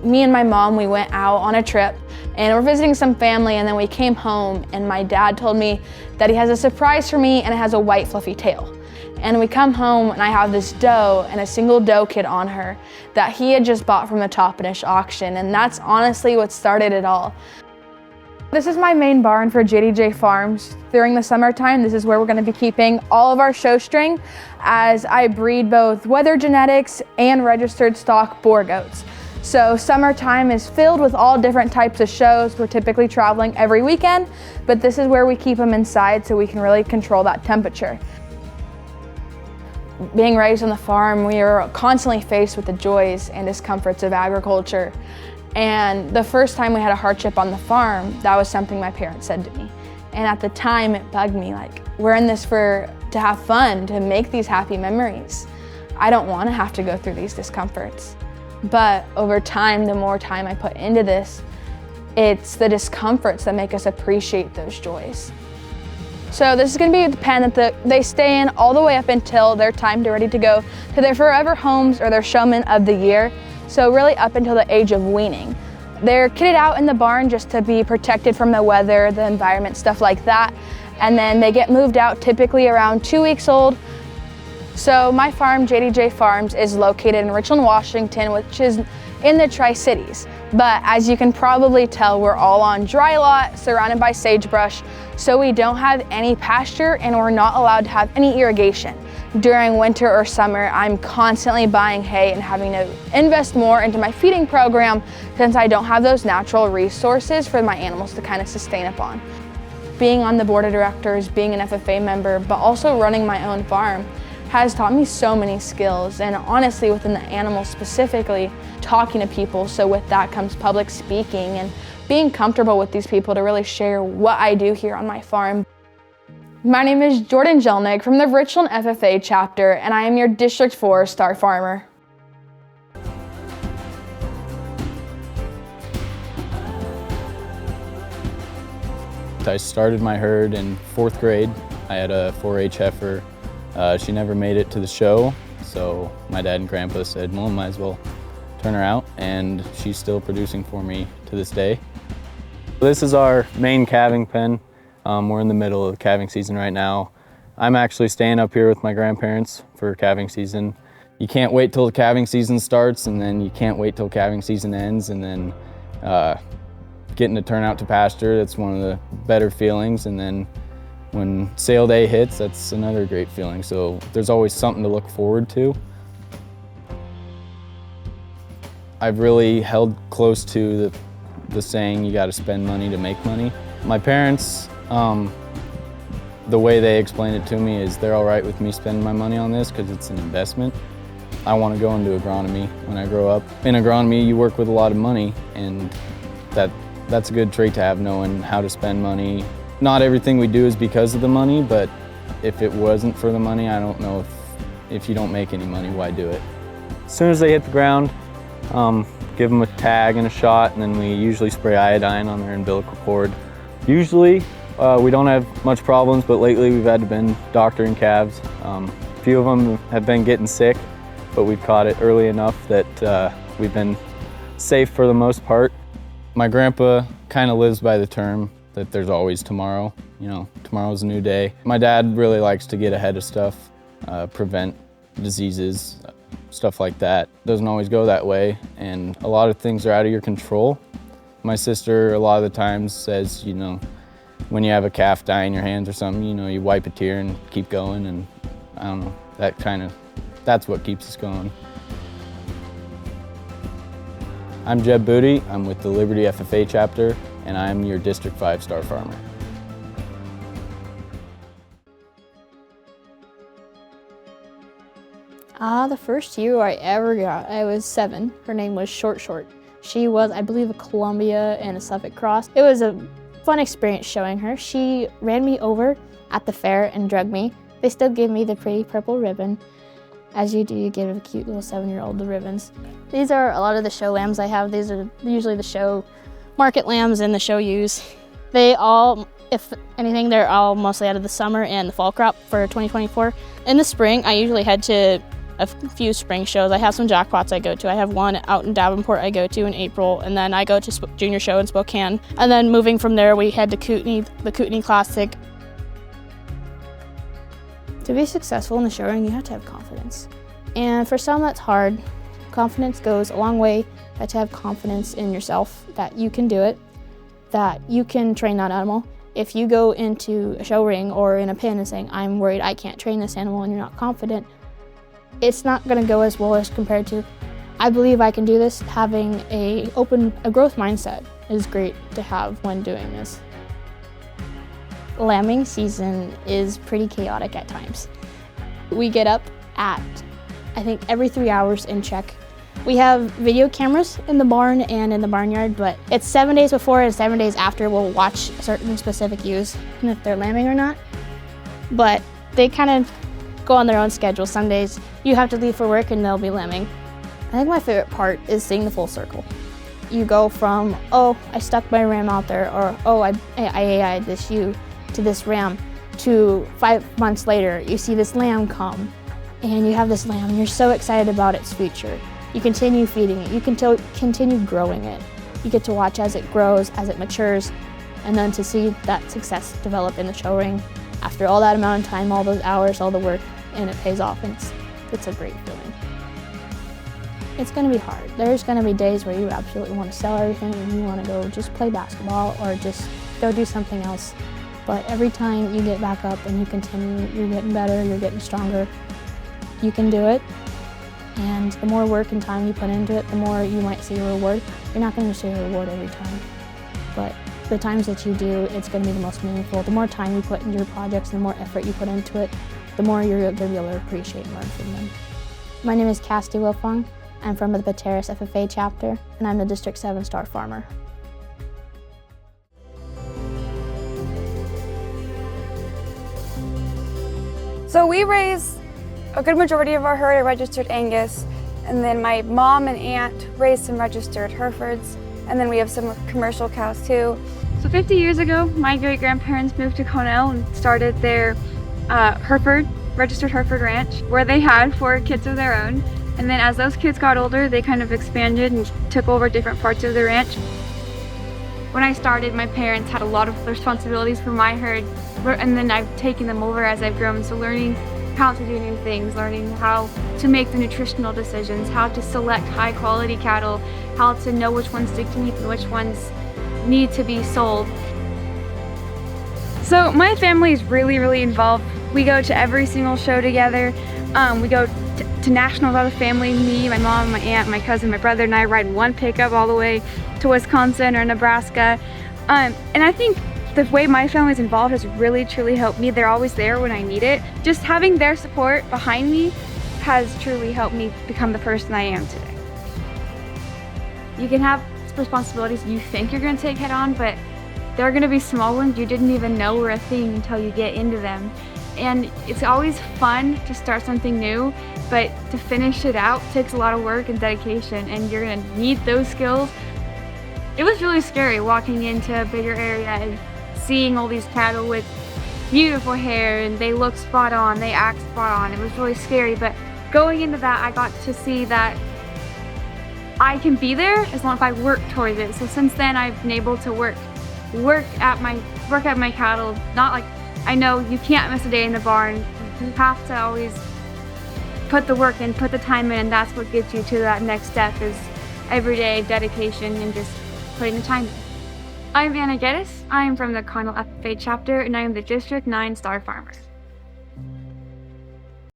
Me and my mom, we went out on a trip and we're visiting some family, and then we came home and my dad told me that he has a surprise for me and it has a white fluffy tail. And we come home and I have this doe and a single doe kid on her that he had just bought from the Toppenish auction, and that's honestly what started it all. This is my main barn for JDJ Farms. During the summertime, this is where we're going to be keeping all of our show string, as I breed both weather genetics and registered stock boar goats. So summertime is filled with all different types of shows. We're typically traveling every weekend, but this is where we keep them inside so we can really control that temperature. Being raised on the farm, we are constantly faced with the joys and discomforts of agriculture. And the first time we had a hardship on the farm, that was something my parents said to me. And at the time, it bugged me, like, we're in this to have fun, to make these happy memories. I don't want to have to go through these discomforts. But over time, the more time I put into this, it's the discomforts that make us appreciate those joys. So this is going to be the pen that they stay in all the way up until their time to ready to go to their forever homes or their showman of the year. So really up until the age of weaning. They're kitted out in the barn just to be protected from the weather, the environment, stuff like that. And then they get moved out typically around 2 weeks old. So my farm, JDJ Farms, is located in Richland, Washington, which is in the Tri-Cities. But as you can probably tell, we're all on dry lot, surrounded by sagebrush, so we don't have any pasture and we're not allowed to have any irrigation. During winter or summer, I'm constantly buying hay and having to invest more into my feeding program since I don't have those natural resources for my animals to kind of sustain upon. Being on the board of directors, being an FFA member, but also running my own farm has taught me so many skills, and honestly within the animals specifically, talking to people. So with that comes public speaking and being comfortable with these people to really share what I do here on my farm. My name is Jordan Jelnick from the Richland FFA chapter, and I am your District 4 Star Farmer. I started my herd in 4th grade. I had a 4-H heifer. She never made it to the show, so my dad and grandpa said, well, might as well turn her out, and she's still producing for me to this day. This is our main calving pen. We're in the middle of calving season right now. I'm actually staying up here with my grandparents for calving season. You can't wait till the calving season starts, and then you can't wait till calving season ends, and then getting to turn out to pasture, that's one of the better feelings. And then when sale day hits, that's another great feeling. So there's always something to look forward to. I've really held close to the saying, you gotta spend money to make money. My parents, the way they explain it to me is they're all right with me spending my money on this because it's an investment. I want to go into agronomy when I grow up. In agronomy, you work with a lot of money, and that's a good trait to have, knowing how to spend money. Not everything we do is because of the money, but if it wasn't for the money, I don't know if you don't make any money, why do it? As soon as they hit the ground, give them a tag and a shot, and then we usually spray iodine on their umbilical cord. Usually, we don't have much problems, but lately we've had to been doctoring calves. A few of them have been getting sick, but we've caught it early enough that we've been safe for the most part. My grandpa kind of lives by the term that there's always tomorrow. You know, tomorrow's a new day. My dad really likes to get ahead of stuff, prevent diseases, stuff like that. Doesn't always go that way, and a lot of things are out of your control. My sister a lot of the times says, you know, when you have a calf die in your hands or something, you know, you wipe a tear and keep going, and I don't know, that's what keeps us going. I'm Jeb Booty. I'm with the Liberty FFA chapter, and I'm your District 5 Star Farmer. The first ewe I ever got, I was 7. Her name was Short Short. She was, I believe, a Columbia and a Suffolk cross. It was a fun experience showing her. She ran me over at the fair and drugged me. They still gave me the pretty purple ribbon. As you do, you give a cute little 7-year-old the ribbons. These are a lot of the show lambs I have. These are usually the show market lambs and the show ewes. They all, if anything, they're all mostly out of the summer and the fall crop for 2024. In the spring, I usually head to a few spring shows. I have some jackpots I go to. I have one out in Davenport I go to in April, and then I go to junior show in Spokane. And then moving from there, we head to Kootenai, the Kootenai Classic. To be successful in the show ring, you have to have confidence. And for some, that's hard. Confidence goes a long way. You have to have confidence in yourself that you can do it, that you can train that animal. If you go into a show ring or in a pen and saying, I'm worried I can't train this animal, and you're not confident, it's not gonna go as well as compared to, I believe I can do this. Having a growth mindset is great to have when doing this. Lambing season is pretty chaotic at times. We get up at, I think, every 3 hours and check. We have video cameras in the barn and in the barnyard, but it's 7 days before and 7 days after we'll watch certain specific ewes and if they're lambing or not. But they kind of go on their own schedule. Some days you have to leave for work and they'll be lambing. I think my favorite part is seeing the full circle. You go from, oh, I stuck my ram out there, or oh, I AI'd this ewe, to this ram, to 5 months later, you see this lamb come, and you have this lamb, and you're so excited about its future. You continue feeding it, you can continue growing it. You get to watch as it grows, as it matures, and then to see that success develop in the show ring after all that amount of time, all those hours, all the work, and it pays off, and it's a great feeling. It's gonna be hard. There's gonna be days where you absolutely want to sell everything and you want to go just play basketball or just go do something else. But every time you get back up and you continue, you're getting better, you're getting stronger, you can do it. And the more work and time you put into it, the more you might see a reward. You're not going to see a reward every time, but the times that you do, it's going to be the most meaningful. The more time you put into your projects, the more effort you put into it, the more you're going to be able to appreciate and learn from them. My name is Cassidy Wilfong. I'm from the Pateros FFA chapter, and I'm the District 7 Star Farmer. So we raise a good majority of our herd at registered Angus, and then my mom and aunt raise some registered Herefords, and then we have some commercial cows too. So 50 years ago, my great-grandparents moved to Cornell and started their registered Hereford ranch, where they had 4 kids of their own. And then as those kids got older, they kind of expanded and took over different parts of the ranch. When I started, my parents had a lot of responsibilities for my herd, and then I've taken them over as I've grown. So learning how to do new things, learning how to make the nutritional decisions, how to select high quality cattle, how to know which ones to keep and which ones need to be sold. So my family is really involved. We go to every single show together. We go to nationals as a family. Me, my mom, my aunt, my cousin, my brother, and I ride one pickup all the way to Wisconsin or Nebraska. And I think the way my family's involved has really truly helped me. They're always there when I need it. Just having their support behind me has truly helped me become the person I am today. You can have responsibilities you think you're going to take head on, but there are going to be small ones you didn't even know were a thing until you get into them. And it's always fun to start something new, but to finish it out takes a lot of work and dedication, and you're going to need those skills. It was really scary walking into a bigger area and seeing all these cattle with beautiful hair, and they look spot on, they act spot on. It was really scary, but going into that, I got to see that I can be there as long as I work towards it. So since then, I've been able to work at my cattle. Not like, I know you can't miss a day in the barn. You have to always put the work in, put the time in, and that's what gets you to that next step, is everyday dedication and just putting the time in. I'm Anna Geddes. I'm from the Connell FFA chapter, and I am the District 9 Star Farmer.